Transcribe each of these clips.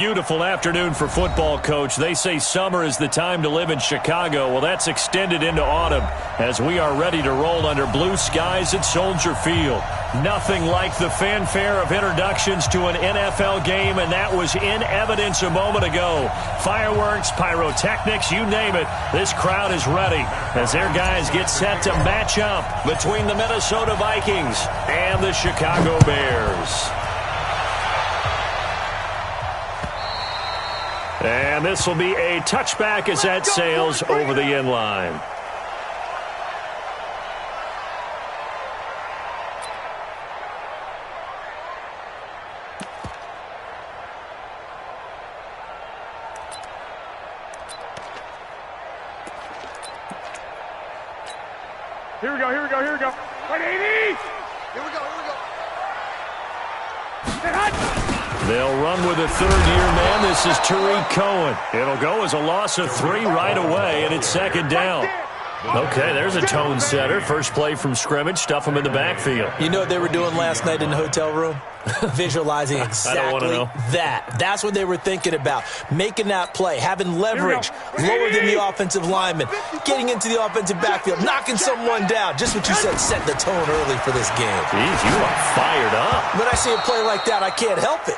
Beautiful afternoon for football, Coach. They say summer is the time to live in Chicago. Well, that's extended into autumn as we are ready to roll under blue skies at Soldier Field. Nothing like the fanfare of introductions to an NFL game, and that was in evidence a moment ago. Fireworks, pyrotechnics, you name it. This crowd is ready as their guys get set to match up between the Minnesota Vikings and the Chicago Bears. And this will be a touchback as that sails over the end line. Here we go. 180! Here we go. They'll run with a third-year man. This is Tariq Cohen. It'll go as a loss of 3 right away, and it's second down. Okay, there's a tone setter. First play from scrimmage. Stuff them in the backfield. You know what they were doing last night in the hotel room? Visualizing exactly that. That's what they were thinking about. Making that play, having leverage, lower than the offensive lineman, getting into the offensive backfield, knocking someone down. Just what you said, set the tone early for this game. Jeez, you are fired up. When I see a play like that, I can't help it.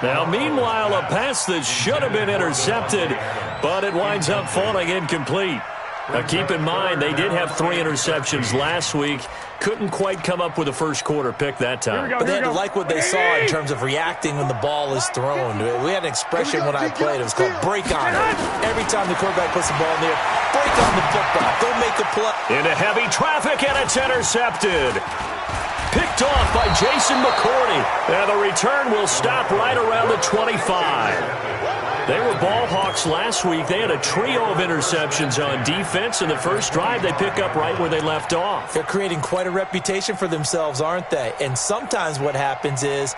Now, meanwhile, a pass that should have been intercepted, but it winds up falling incomplete. Now, keep in mind, they did have 3 interceptions last week. Couldn't quite come up with a first quarter pick that time. But they had to like what they saw in terms of reacting when the ball is thrown. We had an expression when I played. It was called break on it. Every time the quarterback puts the ball in there, break on the football. Go make a play. Into heavy traffic, and it's intercepted. Picked off by Jason McCourty. And the return will stop right around the 25. They were ball hawks last week. They had a trio of interceptions on defense. In the first drive, they pick up right where they left off. They're creating quite a reputation for themselves, aren't they? And sometimes what happens is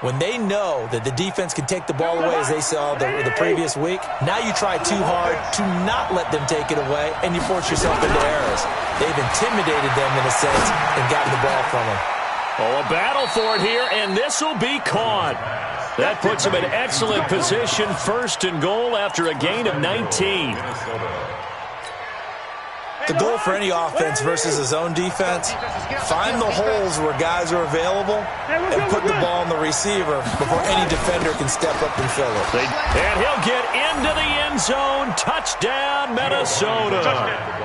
when they know that the defense can take the ball away, as they saw the previous week, now you try too hard to not let them take it away, and you force yourself into errors. They've intimidated them in a sense and gotten the ball from them. Oh, a battle for it here, and this will be caught. That puts him in excellent position, first and goal after a gain of 19. The goal for any offense versus his own defense, find the holes where guys are available and put the ball on the receiver before any defender can step up and fill it. And he'll get into the end zone. Touchdown, Minnesota.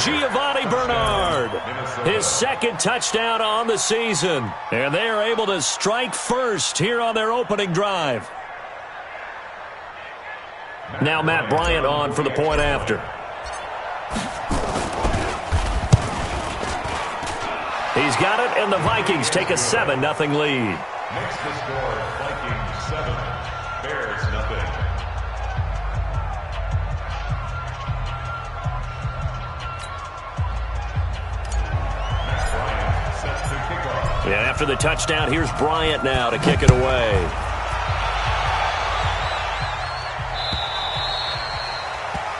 Giovanni Bernard, his second touchdown on the season. And they are able to strike first here on their opening drive. Now Matt Bryant on for the point after. He's got it, and the Vikings take a 7-0 lead. Next to score, Vikings 7, Bears 0. And after the touchdown, here's Bryant now to kick it away.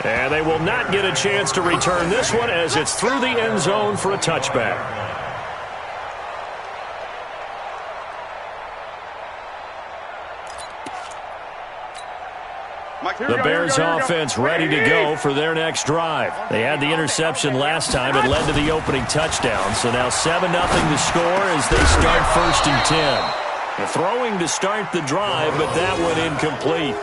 And they will not get a chance to return this one as it's through the end zone for a touchback. The Bears offense ready to go for their next drive. They had the interception last time. It led to the opening touchdown. So now 7-0 to score as they start first and 10. Throwing to start the drive, but that went incomplete.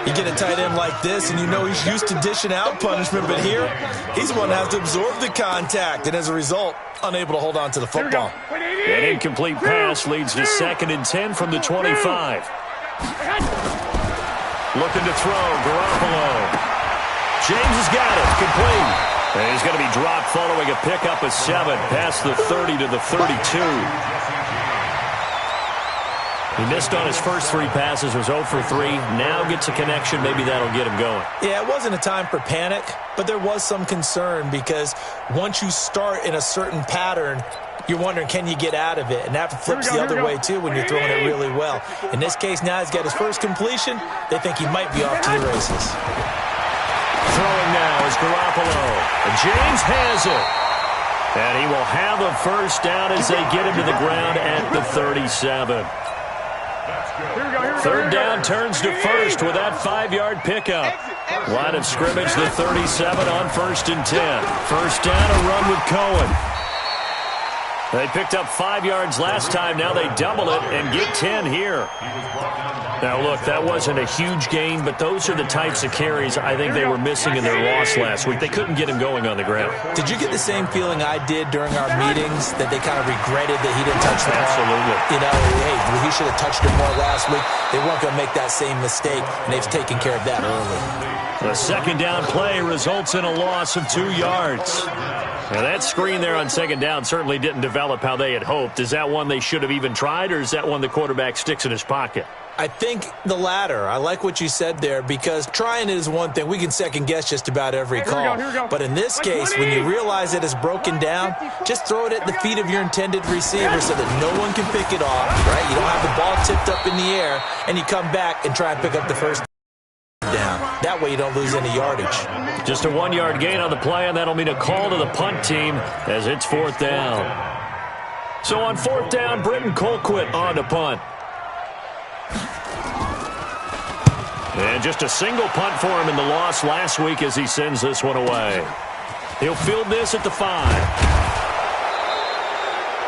You get a tight end like this, and you know he's used to dishing out punishment, but here, he's the one that has to absorb the contact, and as a result, unable to hold on to the football. An incomplete pass leads to 2nd and 10 from the 25. Looking to throw, Garoppolo. James has got it, complete. And he's going to be dropped following a pickup of 7, past the 30 to the 32. He missed on his first 3 passes, was 0 for 3. Now gets a connection, maybe that'll get him going. Yeah, it wasn't a time for panic, but there was some concern because once you start in a certain pattern, you're wondering, can you get out of it? And that flips the other way, too, when you're throwing it really well. In this case, now he's got his first completion. They think he might be off to the races. Throwing now is Garoppolo. And James has it. And he will have a first down as they get him to the ground at the 37. Third down turns to first with that 5-yard pickup. Line of scrimmage, the 37 on 1st and 10. First down, a run with Cohen. They picked up 5 yards last time. Now they double it and get 10 here. Now, look, that wasn't a huge gain, but those are the types of carries I think they were missing in their loss last week. They couldn't get him going on the ground. Did you get the same feeling I did during our meetings, that they kind of regretted that he didn't touch the ball? Absolutely. You know, hey, he should have touched it more last week. They weren't going to make that same mistake, and they've taken care of that early. The second down play results in a loss of 2 yards. Now, that screen there on second down certainly didn't develop how they had hoped. Is that one they should have even tried, or is that one the quarterback sticks in his pocket? I think the latter. I like what you said there, because trying it is one thing. We can second-guess just about every call. Here we go. But in this case, when you realize that it's broken down, just throw it at the feet of your intended receiver so that no one can pick it off, right? You don't have the ball tipped up in the air, and you come back and try and pick up the first down. That way you don't lose any yardage. Just a 1-yard gain on the play, and that'll mean a call to the punt team as it's 4th down. So on 4th down, Britton Colquitt on to punt. And just a single punt for him in the loss last week as he sends this one away. He'll field this at the 5.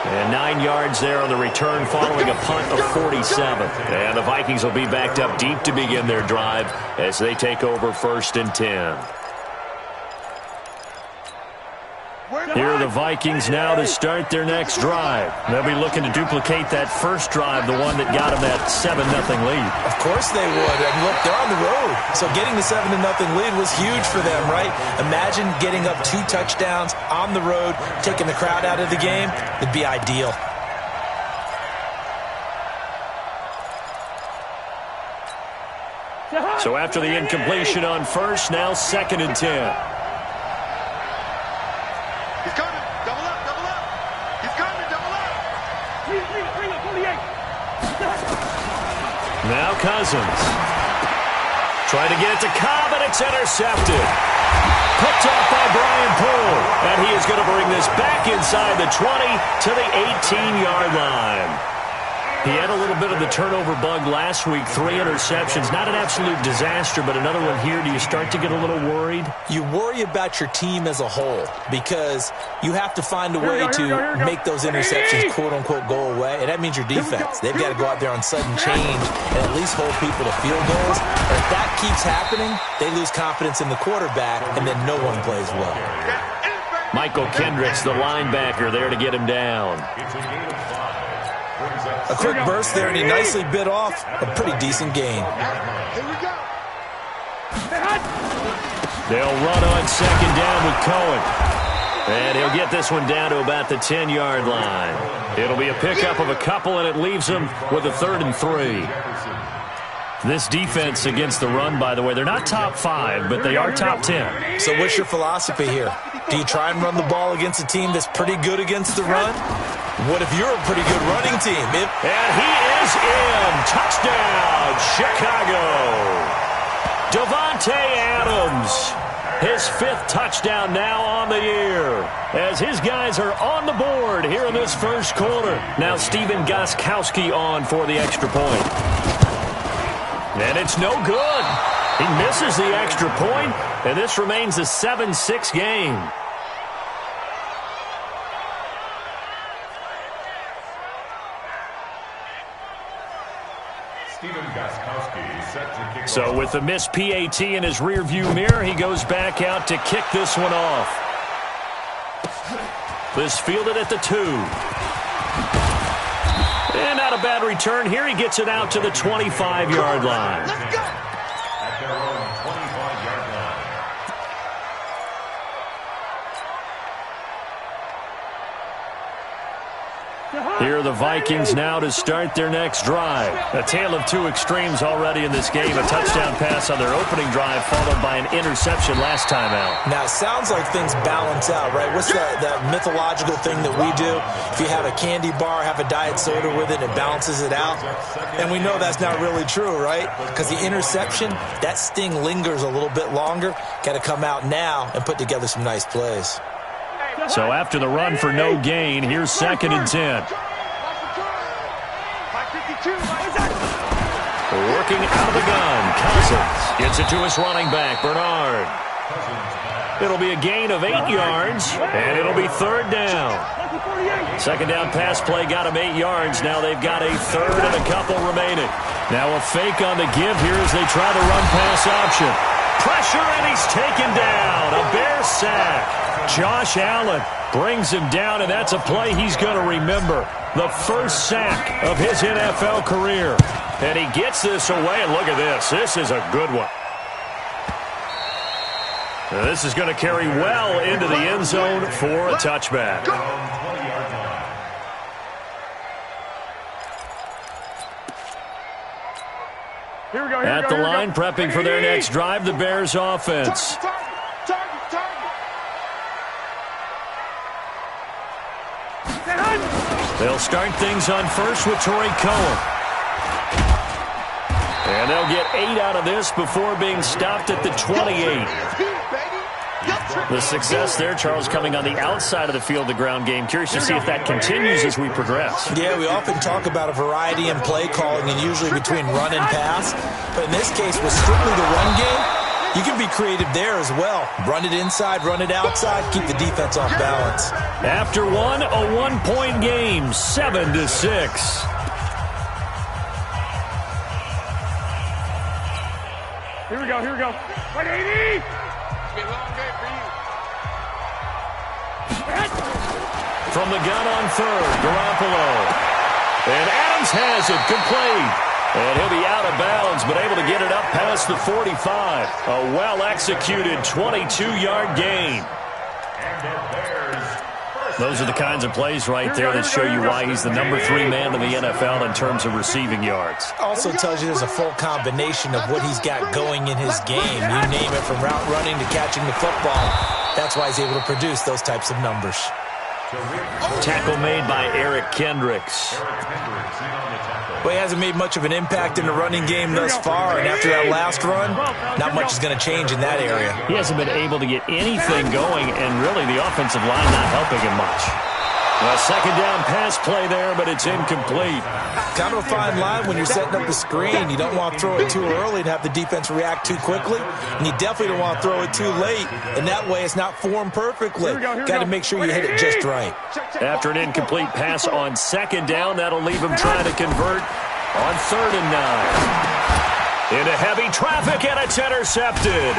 And 9 yards there on the return following a punt of 47. And the Vikings will be backed up deep to begin their drive as they take over 1st and 10. Here are the Vikings now to start their next drive. They'll be looking to duplicate that first drive, the one that got them that 7-0 lead. Of course they would. And look, they're on the road. So getting the 7-0 lead was huge for them, right? Imagine getting up 2 touchdowns on the road, taking the crowd out of the game. It'd be ideal. So after the incompletion on first, now 2nd and 10. He's coming. Double up. He's coming. Double up. Bring up 48. Now Cousins. Trying to get it to Cobb, and it's intercepted. Picked off by Brian Poole. And he is going to bring this back inside the 20 to the 18-yard line. He had a little bit of the turnover bug last week, 3 interceptions. Not an absolute disaster, but another one here. Do you start to get a little worried? You worry about your team as a whole, because you have to find a way to make those interceptions, quote-unquote, go away, and that means your defense. They've got to go out there on sudden change and at least hold people to field goals. But if that keeps happening, they lose confidence in the quarterback, and then no one plays well. Michael Kendricks, the linebacker, there to get him down. A quick burst there, and he nicely bit off a pretty decent gain. Here we go. They'll run on 2nd down with Cohen. And he'll get this one down to about the 10-yard line. It'll be a pickup of a couple, and it leaves them with a 3rd and 3. This defense against the run, by the way, they're not top 5, but they are top 10. So what's your philosophy here? Do you try and run the ball against a team that's pretty good against the run? What if you're a pretty good running team? And he is in. Touchdown, Chicago. Davante Adams, his 5th touchdown now on the year, as his guys are on the board here in this first quarter. Now Steven Gostkowski on for the extra point. And it's no good. He misses the extra point, and this remains a 7-6 game. So with the missed PAT in his rearview mirror, he goes back out to kick this one off. This fielded at the 2. And not a bad return here. He gets it out to the 25-yard line. Let's go. At their own 25-yard line. Here are the Vikings now to start their next drive. A tale of 2 extremes already in this game. A touchdown pass on their opening drive, followed by an interception last time out. Now, it sounds like things balance out, right? What's that mythological thing that we do? If you have a candy bar, have a diet soda with it, it balances it out. And we know that's not really true, right? Because the interception, that sting lingers a little bit longer. Got to come out now and put together some nice plays. So after the run for no gain, here's 2nd and 10. 552. Working out of the gun, Cousins gets it to his running back, Bernard. It'll be a gain of 8 yards, and it'll be 3rd down. Second down pass play got him 8 yards. Now they've got a 3rd and a couple remaining. Now a fake on the give here as they try the run-pass option. Pressure, and he's taken down. A Bears sack. Josh Allen brings him down, and that's a play he's going to remember. The first sack of his NFL career. And he gets this away, and look at this. This is a good one. Now, this is going to carry well into the end zone for a touchback. At the line, prepping for their next drive, the Bears offense. They'll start things on first with Torrey Cohen. And they'll get 8 out of this before being stopped at the 28. The success there, Charles, coming on the outside of the field, the ground game. Curious to see if that continues as we progress. Yeah, we often talk about a variety in play calling and usually between run and pass. But in this case, with strictly the run game, you can be creative there as well. Run it inside, run it outside, keep the defense off balance. After one, a 1-point game, 7-6. Here we go. 180! It's been a long day for you. From the gun on 3rd, Garoppolo. And Adams has it complete. And he'll be out of bounds, but able to get it up past the 45. A well-executed 22-yard gain. Those are the kinds of plays right there that show you why he's the number 3 man in the NFL in terms of receiving yards. Also tells you there's a full combination of what he's got going in his game. You name it, from route running to catching the football. That's why he's able to produce those types of numbers. Tackle made by Eric Kendricks. Well, he hasn't made much of an impact in the running game thus far, and after that last run, not much is going to change in that area. He hasn't been able to get anything going, and really the offensive line not helping him much. A second down pass play there, but it's incomplete. Kind of a fine line when you're setting up the screen. You don't want to throw it too early and have the defense react too quickly, and you definitely don't want to throw it too late, and that way it's not formed perfectly. Got to make sure you hit it just right. After an incomplete pass on second down, that'll leave him trying to convert on 3rd and 9. Into heavy traffic, and it's intercepted.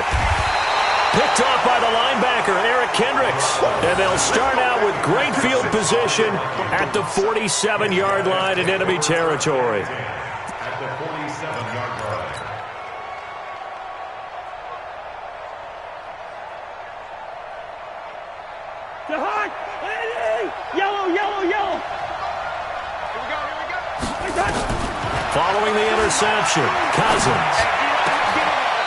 Picked off by the linebacker, Eric Kendricks. And they'll start out with great field position at the 47-yard line in enemy territory. At the 47-yard line. Yellow. Here we go. Following the interception, Cousins.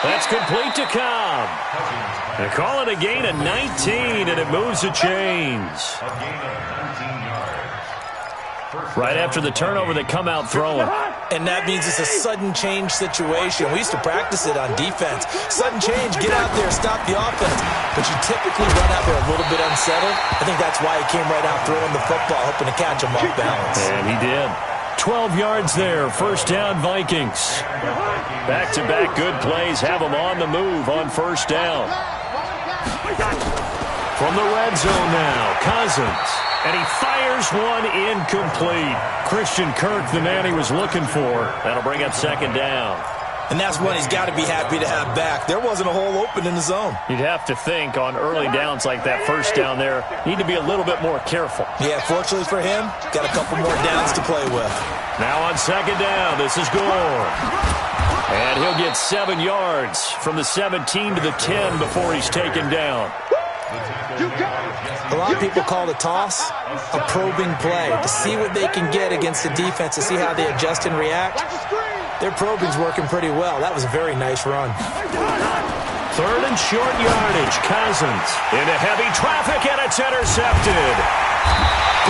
That's complete to Cobb. They call it a gain of 19, and it moves the chains. A gain of 19 yards. Right after the turnover, they come out throwing. And that means it's a sudden change situation. We used to practice it on defense. Sudden change, get out there, stop the offense. But you typically run out there a little bit unsettled. I think that's why he came right out throwing the football, hoping to catch him off balance. And he did. 12 yards there, first down Vikings. Back-to-back good plays have them on the move on first down. From the red zone now, Cousins. And he fires one incomplete. Christian Kirk, the man he was looking for. That'll bring up second down. And that's one he's got to be happy to have back. There wasn't a hole open in the zone. You'd have to think on early downs like that first down there, need to be a little bit more careful. Yeah, fortunately for him, got a couple more downs to play with. Now on second down, this is Gore. And he'll get 7 yards from the 17 to the 10 before he's taken down. A lot of people call the toss a probing play, to see what they can get against the defense, to see how they adjust and react. Their probing's working pretty well. That was a very nice run. 3rd and short yardage. Cousins into heavy traffic, and it's intercepted.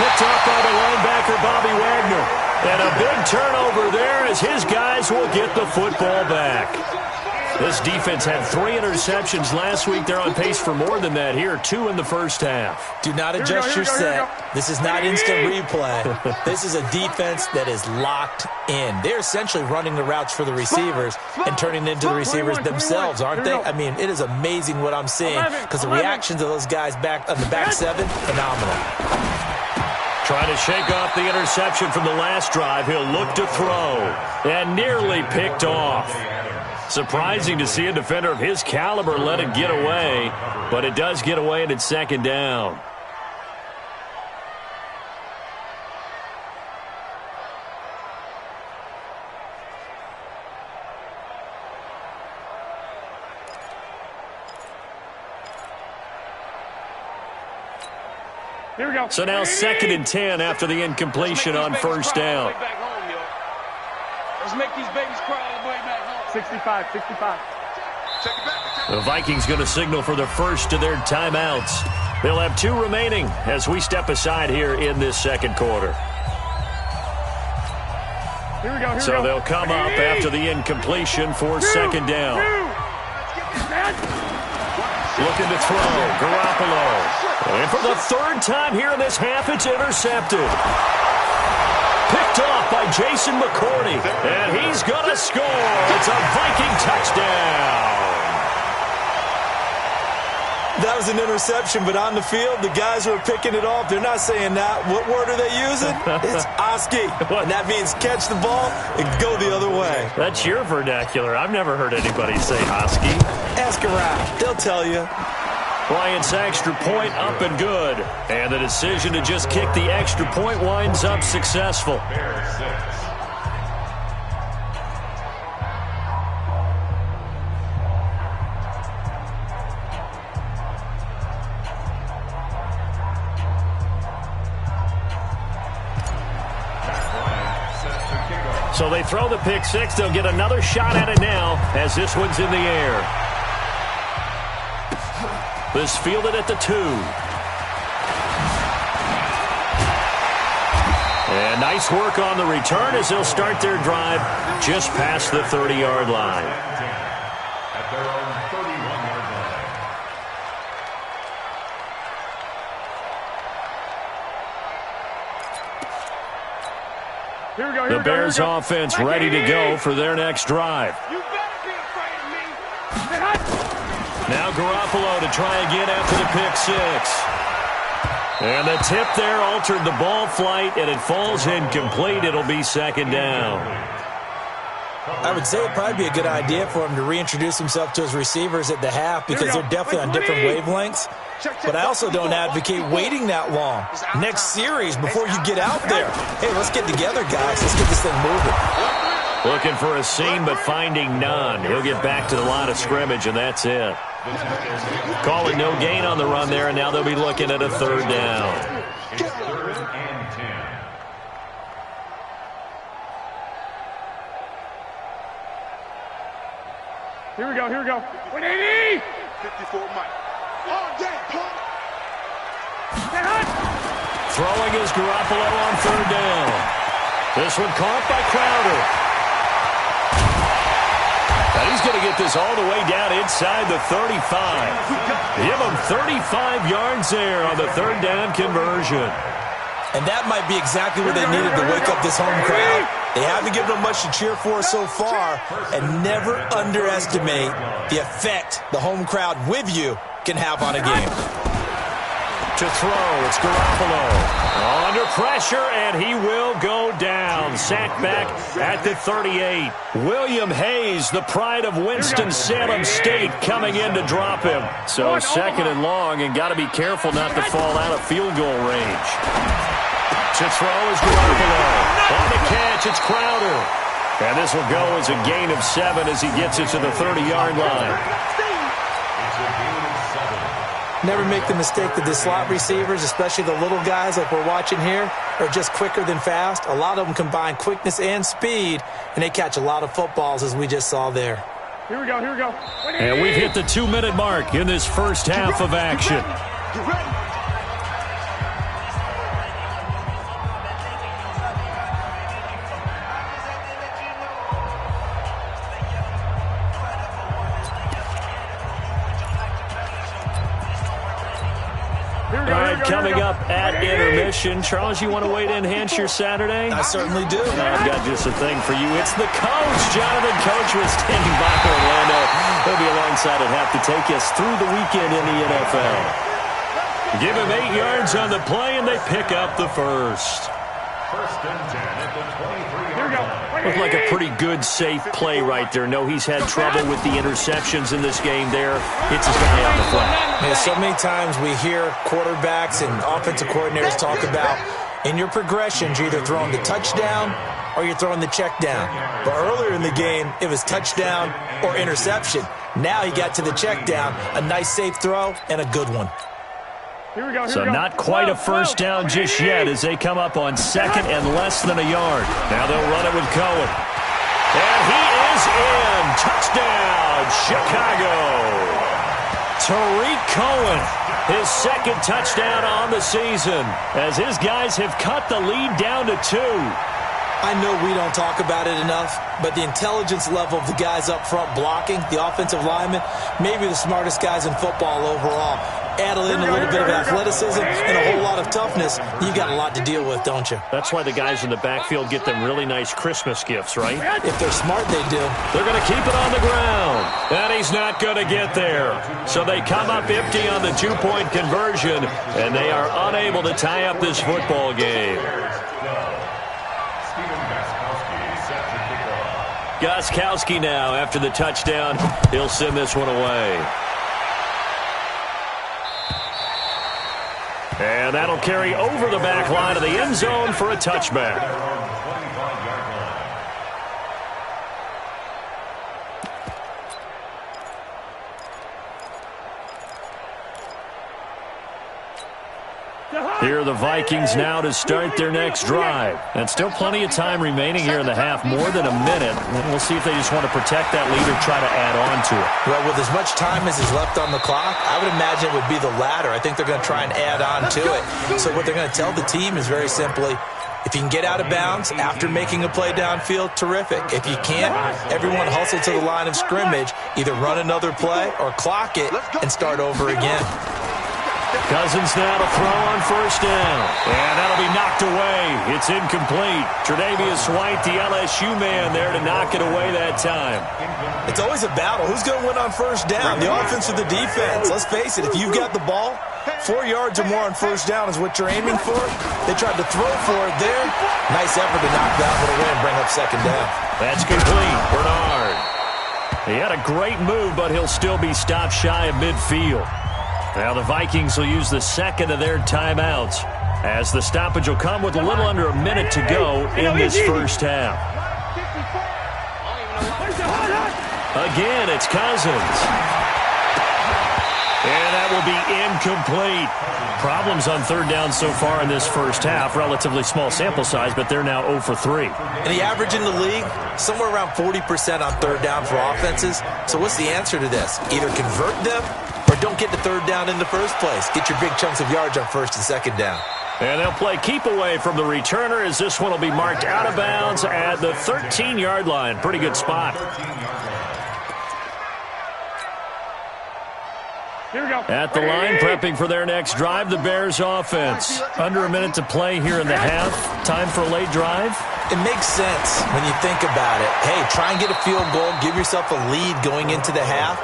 Picked up by the linebacker, Bobby Wagner. And a big turnover there as his guys will get the football back. This defense had 3 interceptions last week. They're on pace for more than that here, 2 in the first half. Do not adjust your set. This is not instant replay. This is a defense that is locked in. They're essentially running the routes for the receivers and turning into the receivers themselves, aren't they? I mean, it is amazing what I'm seeing because the reactions of those guys back on the back 7, phenomenal. Trying to shake off the interception from the last drive. He'll look to throw and nearly picked off. Surprising to see a defender of his caliber let it get away, but it does get away and it's second down. Here we go. So now 2nd and 10 after the incompletion on first down. Let's make these babies cry all the way back home. 65. Take it back. The Vikings going to signal for the first of their timeouts. They'll have 2 remaining as we step aside here in this second quarter. Here we go. So they'll come up after the incompletion for second down. Looking to throw. Garoppolo. And for the 3rd time here in this half, it's intercepted. Picked off by Jason McCourty. And he's going to score. It's a Viking touchdown. That was an interception, but on the field, the guys who are picking it off, they're not saying that. What word are they using? It's Oski. And that means catch the ball and go the other way. That's your vernacular. I've never heard anybody say Oski. Ask around. They'll tell you. Bryant's extra point up and good. And the decision to just kick the extra point winds up successful. So they throw the pick 6. They'll get another shot at it now as this one's in the air. This fielded at the 2. And nice work on the return as they'll start their drive just past the 30-yard line. At their own 31-yard line. Here we go. The Bears offense ready to go for their next drive. You better be afraid of me. Now Garoppolo to try again after the pick 6. And the tip there altered the ball flight, and it falls incomplete. It'll be second down. I would say it'd probably be a good idea for him to reintroduce himself to his receivers at the half because they're definitely on different wavelengths. But I also don't advocate waiting that long. Next series before you get out there. Hey, let's get together, guys. Let's get this thing moving. Looking for a seam, but finding none. He'll get back to the line of scrimmage, and that's it. Calling no gain on the run there, and now they'll be looking at a 3rd down. It's 3rd and 10. Here we go. 180. 54 Mike. Throwing is Garoppolo on 3rd down. This one caught by Crowder. And he's going to get this all the way down inside the 35. Give him 35 yards there on the 3rd down conversion. And that might be exactly what they needed to wake up this home crowd. They haven't given them much to cheer for so far, and never underestimate the effect the home crowd with you can have on a game. To throw, it's Garoppolo. Under pressure, and he will go down. Sacked back at the 38. William Hayes, the pride of Winston-Salem State, coming in to drop him. So 2nd and long, and got to be careful not to fall out of field goal range. To throw is Garoppolo. On the catch, it's Crowder. And this will go as a gain of 7 as he gets it to the 30-yard line. Never make the mistake that the slot receivers, especially the little guys like we're watching here, are just quicker than fast. A lot of them combine quickness and speed, and they catch a lot of footballs, as we just saw there. Here we go. And we've hit the 2-minute mark in this first half of action. All right, coming up at intermission. Charles, you want a way to enhance your Saturday? I certainly do. I've got just a thing for you. It's the coach. Jonathan Coach was standing by for Orlando. He'll be alongside at half to take us through the weekend in the NFL. Give him 8 yards on the play, and they pick up the first. First and 10 at the 23-yard line. Looked like a pretty good, safe play right there. No, he's had trouble with the interceptions in this game there. Hits his guy on the flat. Yeah, so many times we hear quarterbacks and offensive coordinators talk about in your progressions, you're either throwing the touchdown or you're throwing the check down. But earlier in the game, it was touchdown or interception. Now he got to the check down, a nice safe throw, and a good one. So not quite a first down just yet as they come up on second and less than a yard. Now they'll run it with Cohen. And he is in. Touchdown, Chicago. Tariq Cohen, his second touchdown on the season as his guys have cut the lead down to 2. I know we don't talk about it enough, but the intelligence level of the guys up front blocking, the offensive linemen, maybe the smartest guys in football overall. Add in a little bit of athleticism and a whole lot of toughness, you've got a lot to deal with, don't you? That's why the guys in the backfield get them really nice Christmas gifts, right? If they're smart, they do. They're going to keep it on the ground. And he's not going to get there. So they come up empty on the 2-point conversion, and they are unable to tie up this football game. Gostkowski now after the touchdown. He'll send this one away. And that'll carry over the back line of the end zone for a touchback. Here are the Vikings now to start their next drive. And still plenty of time remaining here in the half, more than a minute. And we'll see if they just want to protect that lead or try to add on to it. Well, with as much time as is left on the clock, I would imagine it would be the latter. I think they're going to try and add on to it. So what they're going to tell the team is very simply, if you can get out of bounds after making a play downfield, terrific. If you can't, everyone hustle to the line of scrimmage, either run another play or clock it and start over again. Cousins now to throw on first down. And that'll be knocked away. It's incomplete. Tre'Davious White, the LSU man, there to knock it away that time. It's always a battle. Who's going to win on first down? The offense or the defense? Let's face it, if you've got the ball, 4 yards or more on first down is what you're aiming for. They tried to throw for it there. Nice effort to knock that one away and bring up second down. That's complete. Bernard. He had a great move, but he'll still be stopped shy of midfield. Now the Vikings will use the second of their timeouts as the stoppage will come with a little under a minute to go in this first half. Again, it's Cousins. And that will be incomplete. Problems on third down so far in this first half. Relatively small sample size, but they're now 0 for 3. And the average in the league, somewhere around 40% on third down for offenses. So what's the answer to this? Either convert them or don't get to third down in the first place. Get your big chunks of yards on first and second down. And they'll play keep away from the returner as this one will be marked out of bounds at the 13-yard line. Pretty good spot. Here we go. At the line, prepping for their next drive, the Bears offense. Under a minute to play here in the half. Time for a late drive. It makes sense when you think about it. Hey, try and get a field goal. Give yourself a lead going into the half.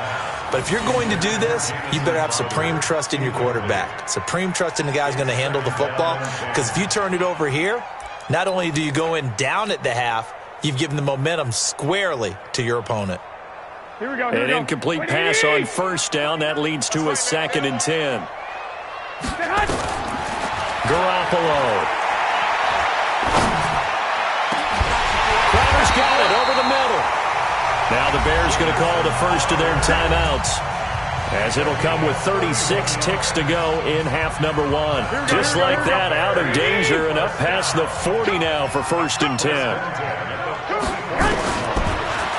But if you're going to do this, you better have supreme trust in your quarterback. Supreme trust in the guy who's going to handle the football. Because if you turn it over here, not only do you go in down at the half, you've given the momentum squarely to your opponent. Here we go. An incomplete pass on first down. That leads to a 2nd and 10. Garoppolo. Crowder's got it over the middle. Now the Bears going to call the first of their timeouts, as it'll come with 36 ticks to go in half number 1. Just like that, out of danger and up past the 40 now for 1st and 10.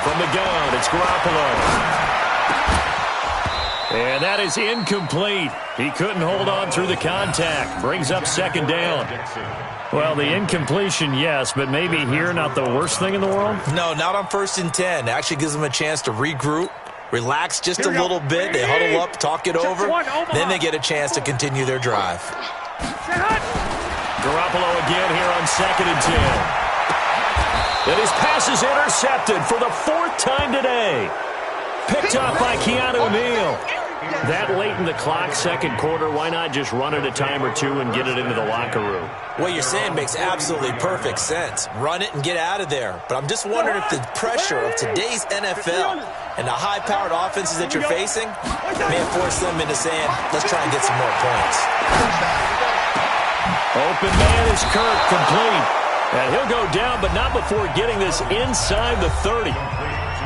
From the gun, it's Garoppolo. And that is incomplete. He couldn't hold on through the contact. Brings up 2nd down. Well, the incompletion, yes, but maybe here not the worst thing in the world? No, not on 1st and 10. Actually gives them a chance to regroup, relax just a little bit. They huddle up, talk it over. Then they get a chance to continue their drive. Garoppolo again here on 2nd and 10. And his pass is intercepted for the 4th time today. Picked up by Keanu Neal. That late in the clock, 2nd quarter, why not just run it a time or two and get it into the locker room? What you're saying makes absolutely perfect sense. Run it and get out of there. But I'm just wondering if the pressure of today's NFL and the high-powered offenses that you're facing may have forced them into saying, let's try and get some more points. Open man is Kirk, complete. And he'll go down, but not before getting this inside the 30.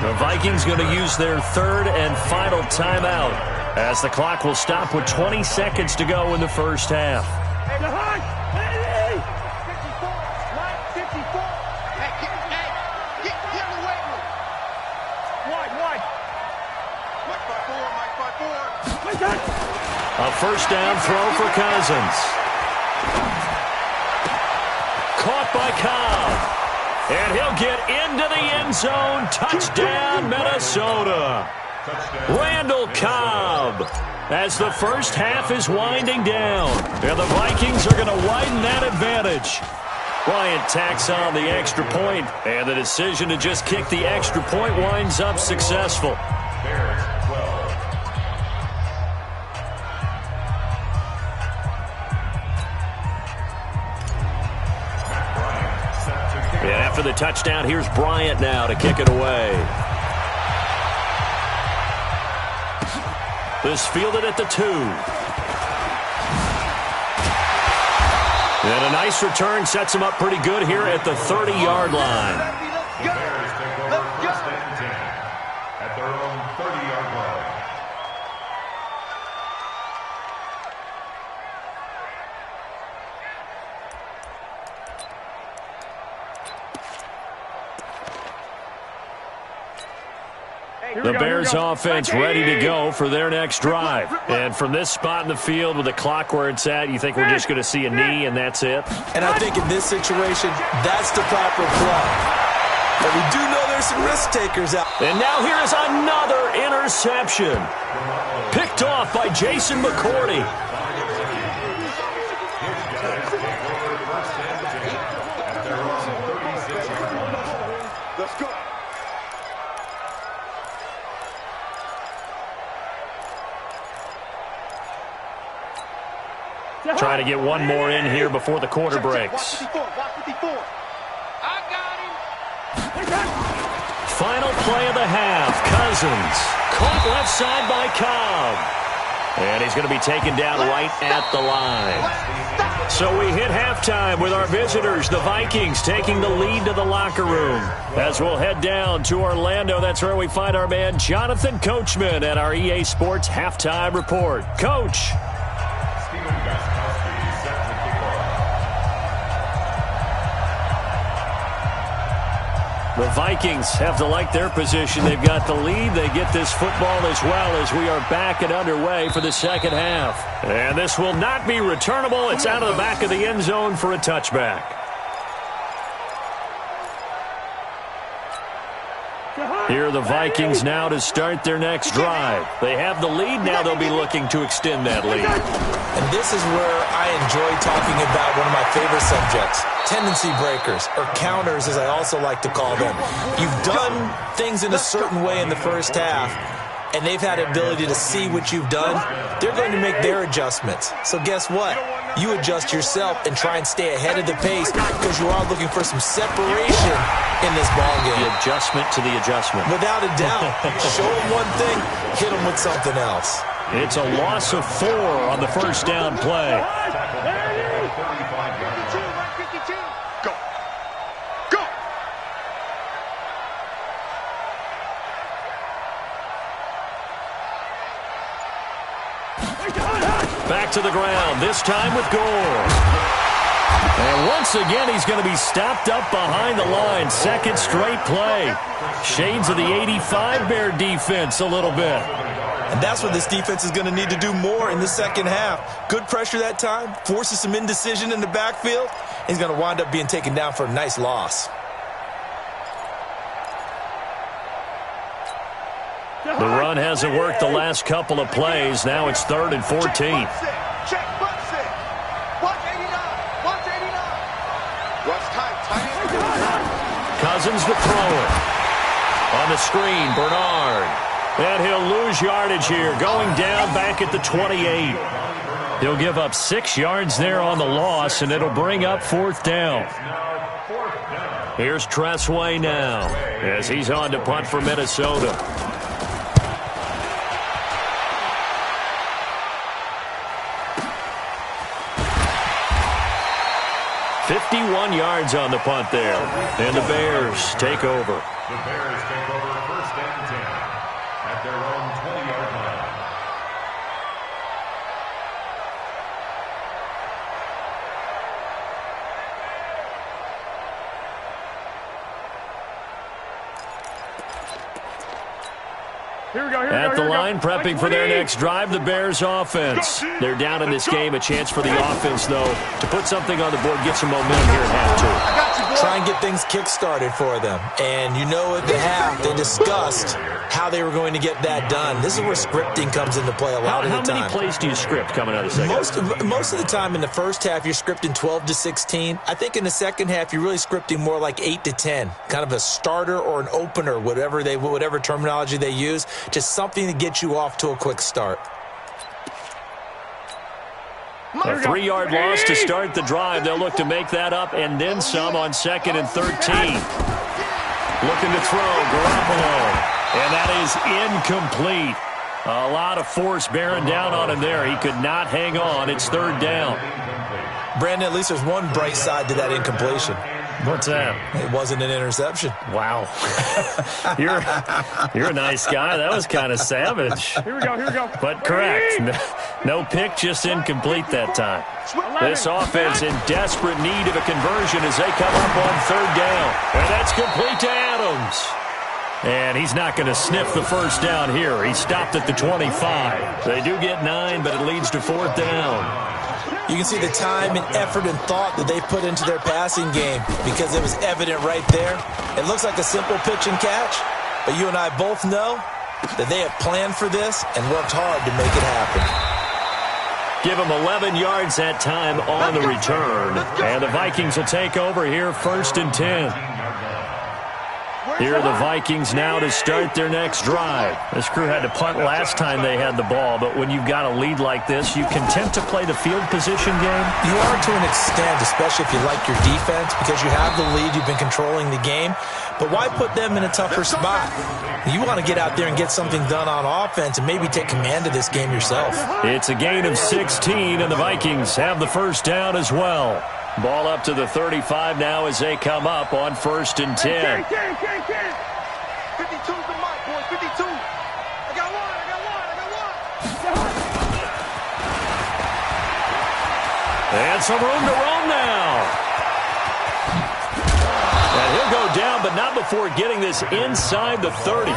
The Vikings going to use their 3rd and final timeout as the clock will stop with 20 seconds to go in the first half. A first down throw for Cousins. Caught by Cobb. And he'll get into the end zone. Touchdown, Minnesota. Randall Cobb. As the first half is winding down. And the Vikings are going to widen that advantage. Bryant tacks on the extra point. And the decision to just kick the extra point winds up successful. And after the touchdown, here's Bryant now to kick it away. This fielded at the 2. And a nice return sets him up pretty good here at the 30-yard line. The Bears take over 1st and 10 at their own 30-yard line. The Bears offense ready to go for their next drive. And from this spot in the field with the clock where it's at, you think we're just going to see a knee and that's it? And I think in this situation, that's the proper play. But we do know there's some risk takers out. And now here is another interception. Picked off by Jason McCourty. Let's go. Trying to get one more in here before the quarter breaks. Final play of the half. Cousins caught left side by Cobb. And he's going to be taken down right at the line. So we hit halftime with our visitors, the Vikings, taking the lead to the locker room. As we'll head down to Orlando, that's where we find our man Jonathan Coachman at our EA Sports Halftime Report. Coach. The Vikings have to like their position. They've got the lead. They get this football as well as we are back and underway for the second half. And this will not be returnable. It's out of the back of the end zone for a touchback. Here are the Vikings now to start their next drive. They have the lead. Now they'll be looking to extend that lead. And this is where I enjoy talking about one of my favorite subjects, tendency breakers, or counters as I also like to call them. You've done things in a certain way in the first half, and they've had the ability to see what you've done. They're going to make their adjustments. So guess what? You adjust yourself and try and stay ahead of the pace because you are looking for some separation in this ballgame. The adjustment to the adjustment. Without a doubt. Show them one thing, hit them with something else. It's a loss of 4 on the first down play. Go. Go. Back to the ground, this time with Gore. And once again, he's going to be stopped up behind the line. Second straight play. Shades of the 85 Bear defense a little bit. And that's what this defense is going to need to do more in the second half. Good pressure that time, forces some indecision in the backfield. He's going to wind up being taken down for a nice loss. The run hasn't worked the last couple of plays. Now it's 3rd and 14. Check, butts it. Watch 89. Watch 89. Rush tight. Tight end. Cousins the thrower. On the screen, Bernard. And he'll lose yardage here, going down back at the 28. He'll give up 6 yards there on the loss, and it'll bring up 4th down. Here's Tressway now as he's on to punt for Minnesota. "51 yards on the punt there, and the Bears take over. The Bears take over 1st and 10 at their own 20-yard line. At the line, prepping for their next drive, the Bears offense. They're down in this game. A chance for the offense, though, to put something on the board, get some momentum here at half 2. Try and get things kick-started for them. And you know at the half, they discussed how they were going to get that done. This is where scripting comes into play a lot of the time. How many plays do you script coming out of the second? Most of the time in the first half, you're scripting 12 to 16. I think in the second half, you're really scripting more like 8 to 10. Kind of a starter or an opener, whatever terminology they use. Just something to get you off to a quick start. A 3-yard loss to start the drive. They'll look to make that up and then some on 2nd and 13. Looking to throw, Garoppolo. And that is incomplete. A lot of force bearing down on him there. He could not hang on. It's 3rd down. Brandon, at least there's one bright side to that incompletion. What's that? It wasn't an interception. Wow. You're a nice guy. That was kind of savage. Here we go. But correct. No pick, just incomplete that time. This offense in desperate need of a conversion as they come up on 3rd down. And that's complete to Adams. And he's not going to sniff the first down here. He stopped at the 25. They do get 9, but it leads to 4th down. You can see the time and effort and thought that they put into their passing game because it was evident right there. It looks like a simple pitch and catch, but you and I both know that they have planned for this and worked hard to make it happen. Give them 11 yards that time on the return. And the Vikings will take over here 1st and 10. Here are the Vikings now to start their next drive. This crew had to punt last time they had the ball, but when you've got a lead like this, you content to play the field position game? You are to an extent, especially if you like your defense, because you have the lead, you've been controlling the game. But why put them in a tougher spot? You want to get out there and get something done on offense and maybe take command of this game yourself. It's a gain of 16, and the Vikings have the first down as well. Ball up to the 35 now as they come up on 1st and 10. 52's the mic, boys. 52. I got one. And some room to roam now. And he'll go down, but not before getting this inside the 30.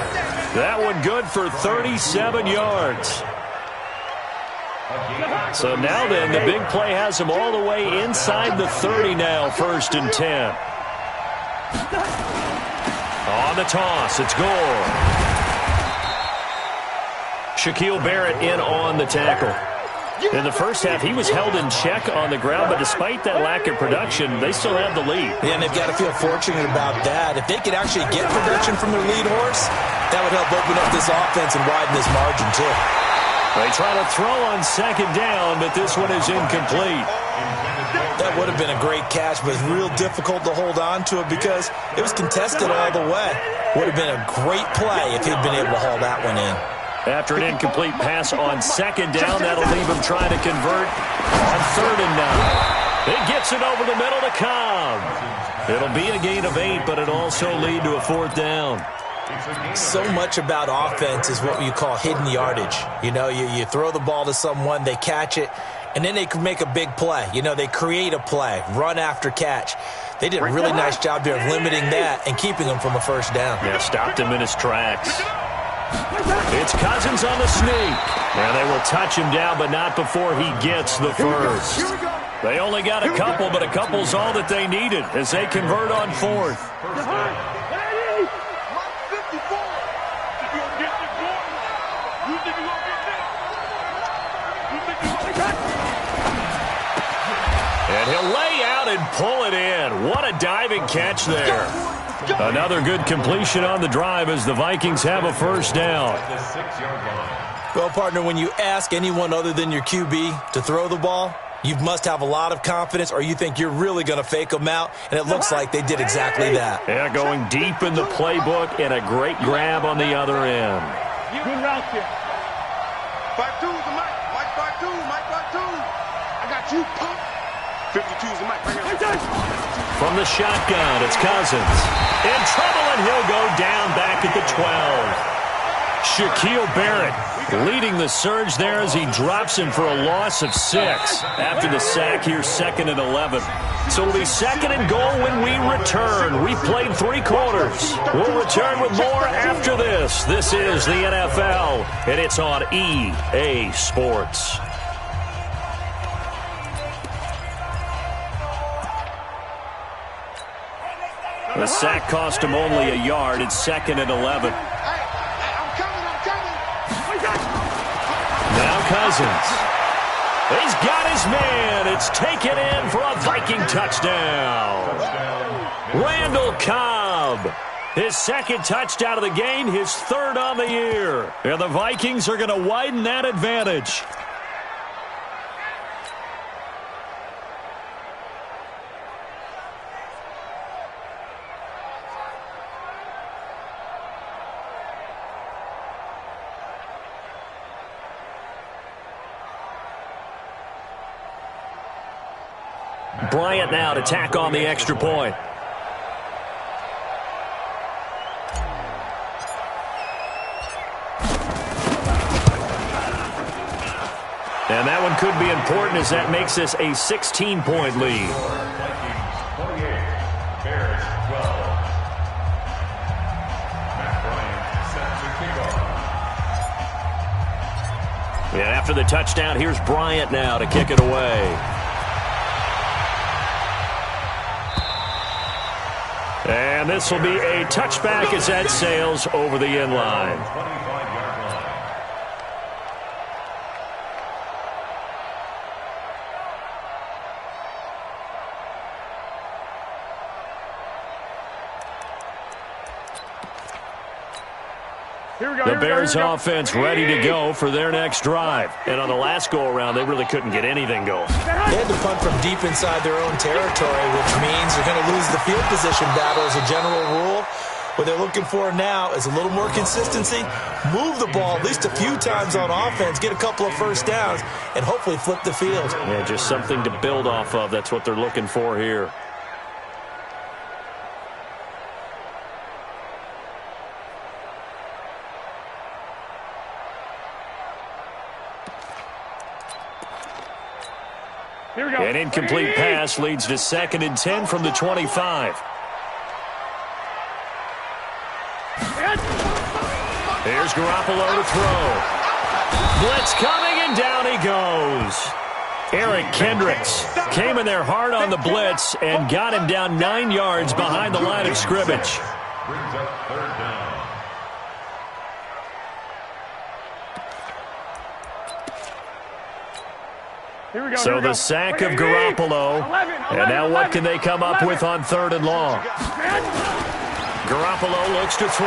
That one good for 37 yards. So now then, the big play has him all the way inside the 30 now, 1st and 10. On the toss, it's Gore. Shaquille Barrett in on the tackle. In the first half, he was held in check on the ground, but despite that lack of production, they still have the lead. Yeah, and they've got to feel fortunate about that. If they could actually get production from their lead horse, that would help open up this offense and widen this margin, too. They try to throw on 2nd down, but this one is incomplete. That would have been a great catch, but it's real difficult to hold on to it because it was contested all the way. Would have been a great play if he'd been able to haul that one in. After an incomplete pass on 2nd down, that'll leave him trying to convert on 3rd and 9. It gets it over the middle to Cobb. It'll be a gain of 8, but it'll also lead to a 4th down. So much about offense is what you call hidden yardage. You know, you throw the ball to someone, they catch it, and then they can make a big play. You know, they create a play, run after catch. They did a really nice job there of limiting that and keeping him from a first down. Yeah, stopped him in his tracks. It's Cousins on the sneak. And they will touch him down, but not before he gets the first. They only got a couple, but a couple's all that they needed as they convert on 4th. And he'll lay out and pull it in. What a diving catch there. Another good completion on the drive as the Vikings have a first down. Well, partner, when you ask anyone other than your QB to throw the ball, you must have a lot of confidence, or you think you're really going to fake them out, and it looks like they did exactly that. Yeah, going deep in the playbook and a great grab on the other end. Good route here. 5-2 is the Mike. Mike 5-2. Mike 5-2. I got you, punk. 52 is the Mike. From the shotgun, it's Cousins. In trouble, and he'll go down back at the 12. Shaquille Barrett leading the surge there as he drops him for a loss of 6. After the sack here, 2nd and 11. So it'll be 2nd and goal when we return. We've played 3 quarters. We'll return with more after this. This is the NFL, and it's on EA Sports. The sack cost him only a yard. It's 2nd and 11. Now Cousins. He's got his man. It's taken in for a Viking touchdown. Randall Cobb. His 2nd touchdown of the game, his 3rd on the year. And the Vikings are going to widen that advantage. Bryant now to tack on the extra point. And that one could be important as that makes this a 16-point lead. And after the touchdown, here's Bryant now to kick it away. And this will be a touchback as that sails over the end line. The Bears offense ready to go for their next drive. And on the last go-around, they really couldn't get anything going. They had to punt from deep inside their own territory, which means they're going to lose the field position battle as a general rule. What they're looking for now is a little more consistency, move the ball at least a few times on offense, get a couple of first downs, and hopefully flip the field. Yeah, just something to build off of. That's what they're looking for here. An incomplete pass leads to 2nd and 10 from the 25. Here's Garoppolo to throw. Blitz coming, and down he goes. Eric Kendricks came in there hard on the blitz and got him down 9 yards behind the line of scrimmage. Brings up 3rd down. So the sack of Garoppolo, and now what can they come up with on 3rd and long? Garoppolo looks to throw.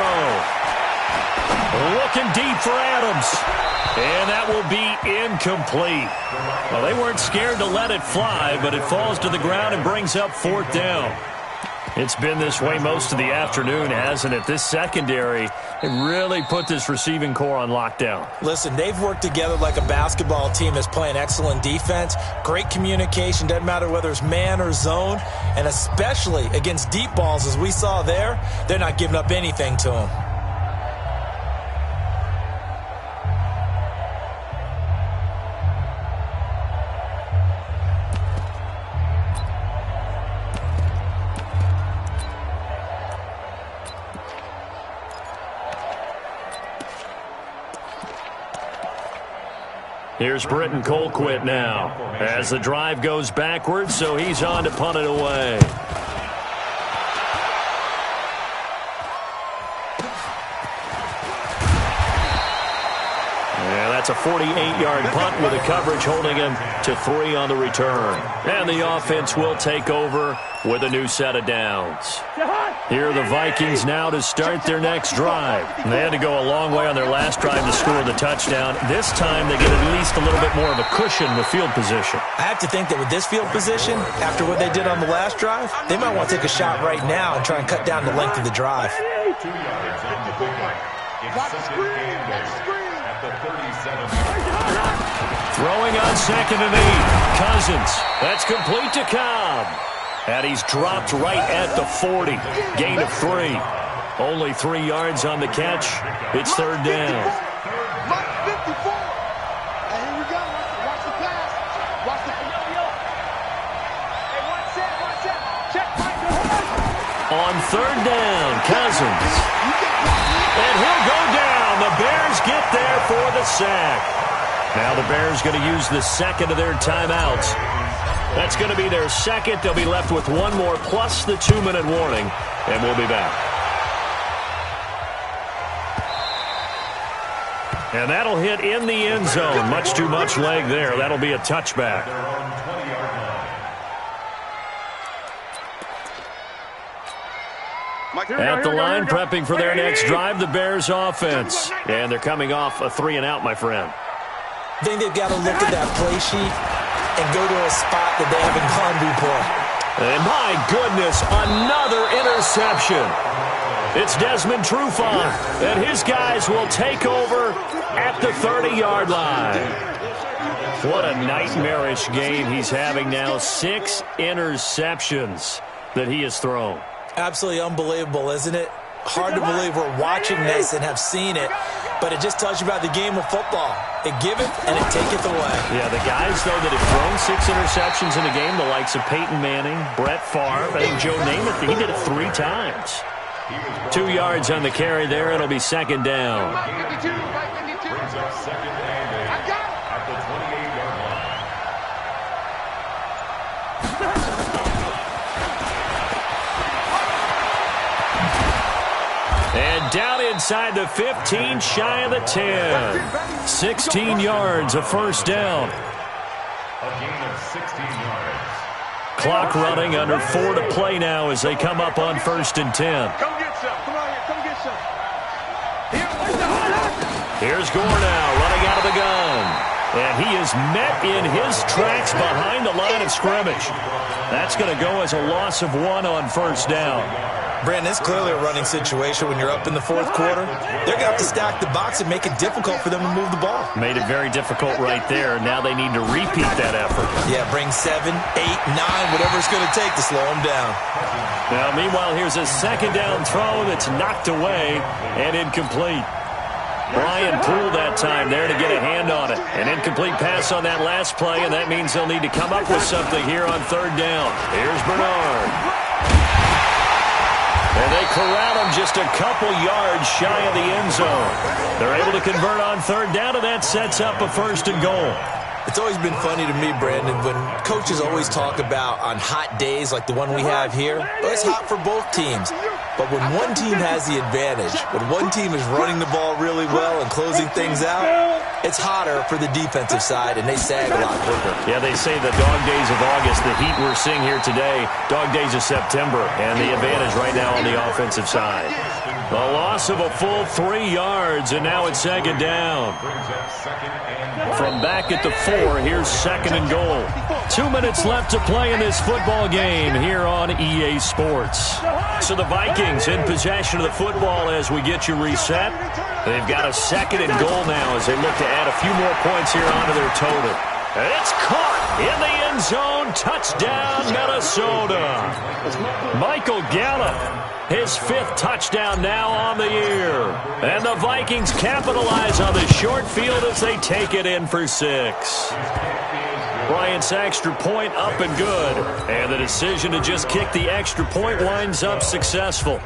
Looking deep for Adams, and that will be incomplete. Well, they weren't scared to let it fly, but it falls to the ground and brings up 4th down. It's been this way most of the afternoon, hasn't it? This secondary, it really put this receiving core on lockdown. Listen, they've worked together like a basketball team that's playing excellent defense, great communication, doesn't matter whether it's man or zone, and especially against deep balls as we saw there, they're not giving up anything to them. Here's Britton Colquitt now as the drive goes backwards, so he's on to punt it away. That's a 48-yard punt with the coverage holding him to 3 on the return. And the offense will take over with a new set of downs. Here are the Vikings now to start their next drive. They had to go a long way on their last drive to score the touchdown. This time they get at least a little bit more of a cushion with field position. I have to think that with this field position, after what they did on the last drive, they might want to take a shot right now and try and cut down the length of the drive. 2 yards on the pickup. At the 37. Throwing on 2nd and 8. Cousins. That's complete to Cobb. And he's dropped right at the 40. Gain of 3. Only 3 yards on the catch. It's 3rd down. Mark 54. And here we go. Watch the pass. Watch the Hey, watch that. Check. On 3rd down, Cousins. And he'll go down. The Bears get there for the sack. Now the Bears going to use the second of their timeouts. That's going to be their second. They'll be left with one more plus the 2-minute warning. And we'll be back. And that'll hit in the end zone. Much too much leg there. That'll be a touchback. At the line, prepping for their next drive, the Bears offense. And they're coming off a 3-and-out, my friend. I think they've got to look at that play sheet and go to a spot that they haven't gone before. And my goodness, another interception. It's Desmond Trufant, and his guys will take over at the 30-yard line. What a nightmarish game he's having now. 6 interceptions that he has thrown. Absolutely unbelievable, isn't it? Hard to believe we're watching this and have seen it, but it just tells you about the game of football. It giveth and it taketh away. Yeah, the guys, though, that have thrown 6 interceptions in a game, the likes of Peyton Manning, Brett Favre, I think Joe Namath, he did it 3 times. 2 yards on the carry there. It'll be 2nd down. Brings up 2nd and 8 at the 28-yard line. And down inside the 15, shy of the 10. 16 yards, a first down. A gain of 16 yards. Clock running, under 4 to play now as they come up on 1st and 10. Come get some. Come on here. Come get some. Here's Gore now, running out of the gun. And he is met in his tracks behind the line of scrimmage. That's going to go as a loss of 1 on 1st down. Brandon, it's clearly a running situation when you're up in the 4th quarter. They're going to have to stack the box and make it difficult for them to move the ball. Made it very difficult right there. Now they need to repeat that effort. Yeah, bring 7, 8, 9, whatever it's going to take to slow them down. Now, meanwhile, here's a 2nd down throw that's knocked away and incomplete. Bryant pulled that time there to get a hand on it. An incomplete pass on that last play, and that means they'll need to come up with something here on 3rd down. Here's Bernard. And they corral him just a couple yards shy of the end zone. They're able to convert on 3rd down, and that sets up a 1st and goal. It's always been funny to me, Brandon, when coaches always talk about on hot days like the one we have here, it's hot for both teams. But when one team has the advantage, when one team is running the ball really well and closing things out, it's hotter for the defensive side, and they sag a lot quicker. Yeah, they say the dog days of August, the heat we're seeing here today, dog days of September, and the advantage right now on the offensive side. A loss of a full 3 yards, and now it's 2nd down. From back at the 4, here's 2nd and goal. 2 minutes left to play in this football game here on EA Sports. So the Vikings in possession of the football as we get you reset. They've got a 2nd and goal now as they look to add a few more points here onto their total. It's caught in the end zone. Touchdown, Minnesota. Michael Gallup, his 5th touchdown now on the year. And the Vikings capitalize on the short field as they take it in for 6. Bryant's extra point up and good. And the decision to just kick the extra point winds up successful.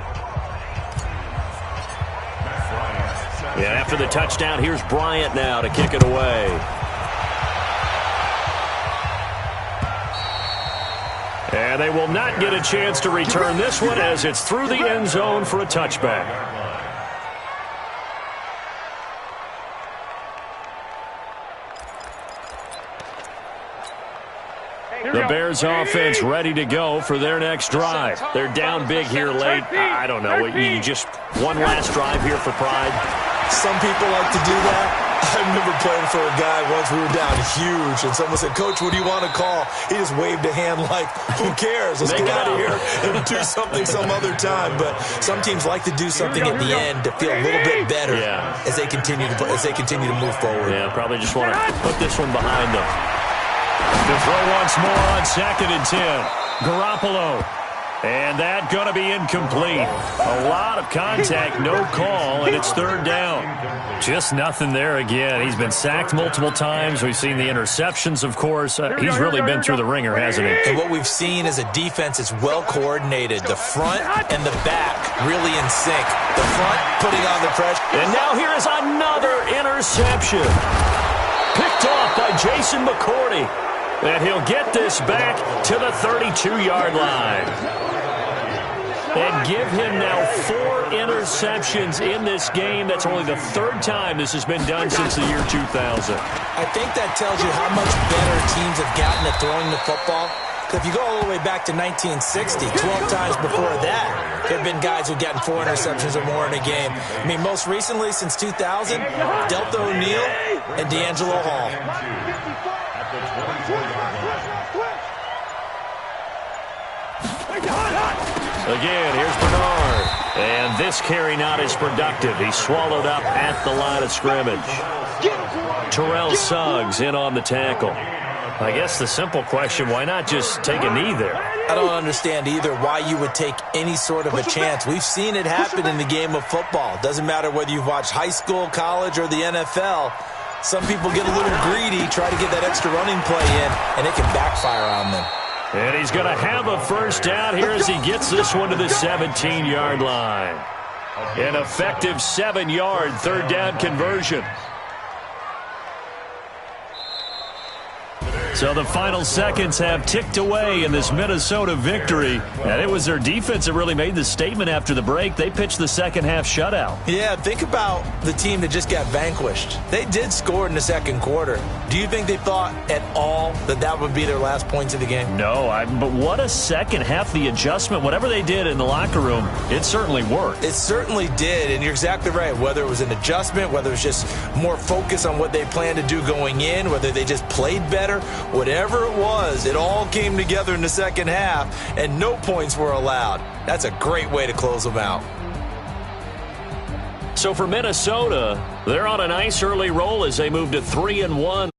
Yeah, after the touchdown, here's Bryant now to kick it away. And they will not get a chance to return this one as it's through the end zone for a touchback. The Bears offense ready to go for their next drive. They're down big here late. I don't know. You just one last drive here for pride. Some people like to do that. I remember playing for a guy once. We were down huge, and someone said, "Coach, what do you want to call?" He just waved a hand like, "Who cares? Let's get out of here and do something some other time." But some teams like to do something at the end to feel a little bit better as they continue to move forward. Yeah, probably just want to put this one behind them. To throw once more on 2nd and 10. Garoppolo. And that going to be incomplete. A lot of contact, no call, and it's 3rd down. Just nothing there again. He's been sacked multiple times. We've seen the interceptions, of course. He's really been through the ringer, hasn't he? And what we've seen is a defense that's well coordinated. The front and the back really in sync. The front putting on the pressure. And now here is another interception. Picked off by Jason McCourty. And he'll get this back to the 32-yard line. And give him now 4 interceptions in this game. That's only the 3rd time this has been done since the year 2000. I think that tells you how much better teams have gotten at throwing the football. If you go all the way back to 1960, 12 times before that, there have been guys who've gotten 4 interceptions or more in a game. I mean, most recently, since 2000, Delta O'Neal and D'Angelo Hall. Again, here's Bernard. And this carry not as productive. He's swallowed up at the line of scrimmage. Terrell Suggs in on the tackle. I guess the simple question, why not just take a knee there? I don't understand either why you would take any sort of a chance. We've seen it happen in the game of football. Doesn't matter whether you've watched high school, college, or the NFL. Some people get a little greedy, try to get that extra running play in, and it can backfire on them. And he's going to have a 1st down here as he gets this one to the 17-yard line. An effective 7-yard 3rd down conversion. So the final seconds have ticked away in this Minnesota victory. And it was their defense that really made the statement after the break. They pitched the second-half shutout. Yeah, think about the team that just got vanquished. They did score in the 2nd quarter. Do you think they thought at all that that would be their last points of the game? No, but what a second half. The adjustment, whatever they did in the locker room, it certainly worked. It certainly did, and you're exactly right. Whether it was an adjustment, whether it was just more focus on what they planned to do going in, whether they just played better, whatever it was, it all came together in the 2nd half, and no points were allowed. That's a great way to close them out. So for Minnesota, they're on a nice early roll as they move to 3-1.